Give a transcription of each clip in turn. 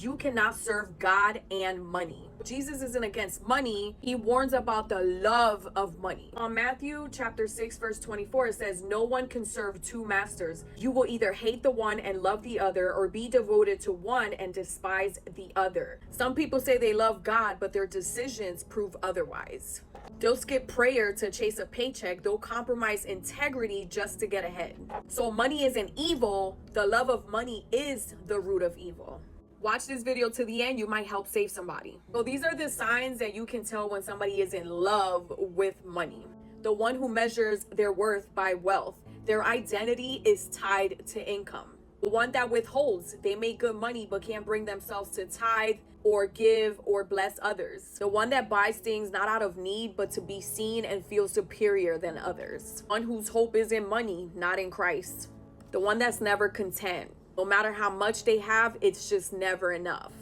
you cannot serve God and money. Jesus isn't against money. He warns about the love of money. On Matthew chapter 6, verse 24, it says, no one can serve two masters. You will either hate the one and love the other, or be devoted to one and despise the other. Some people say they love God, but their decisions prove otherwise. They'll skip prayer to chase a paycheck. They'll compromise integrity just to get ahead. So money isn't evil. The love of money is the root of evil. Watch this video to the end. You might help save somebody. So these are the signs that you can tell when somebody is in love with money. The one who measures their worth by wealth. Their identity is tied to income. The one that withholds. They make good money but can't bring themselves to tithe or give or bless others. The one that buys things not out of need but to be seen and feel superior than others. One whose hope is in money, not in Christ. The one that's never content. No matter how much they have, it's just never enough.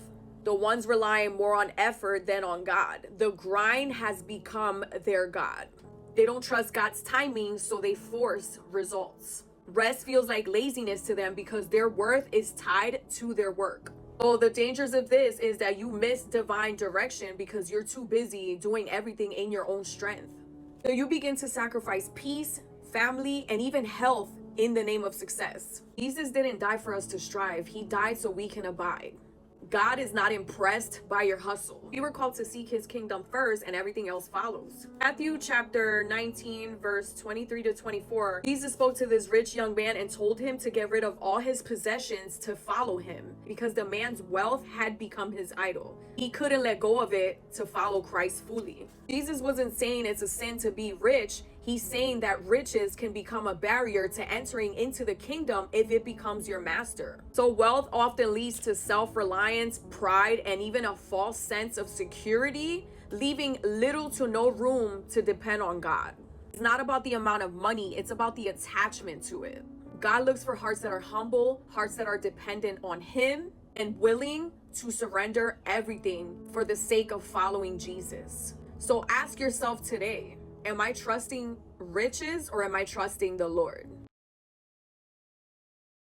The ones relying more on effort than on God. The grind has become their God. They don't trust God's timing, so they force results. Rest feels like laziness to them because their worth is tied to their work. So the dangers of this is that you miss divine direction because you're too busy doing everything in your own strength. So you begin to sacrifice peace, family, and even health in the name of success. Jesus didn't die for us to strive. He died so we can abide. God is not impressed by your hustle. We were called to seek his kingdom first and everything else follows. Matthew chapter 19 verse 23 to 24. Jesus spoke to this rich young man and told him to get rid of all his possessions to follow him because the man's wealth had become his idol. He couldn't let go of it to follow Christ fully. Jesus wasn't saying it's a sin to be rich. He's saying that riches can become a barrier to entering into the kingdom if it becomes your master. So wealth often leads to self-reliance, pride, and even a false sense of security, leaving little to no room to depend on God. It's not about the amount of money, it's about the attachment to it. God looks for hearts that are humble, hearts that are dependent on him, and willing to surrender everything for the sake of following Jesus. So ask yourself today, am I trusting riches or am I trusting the Lord?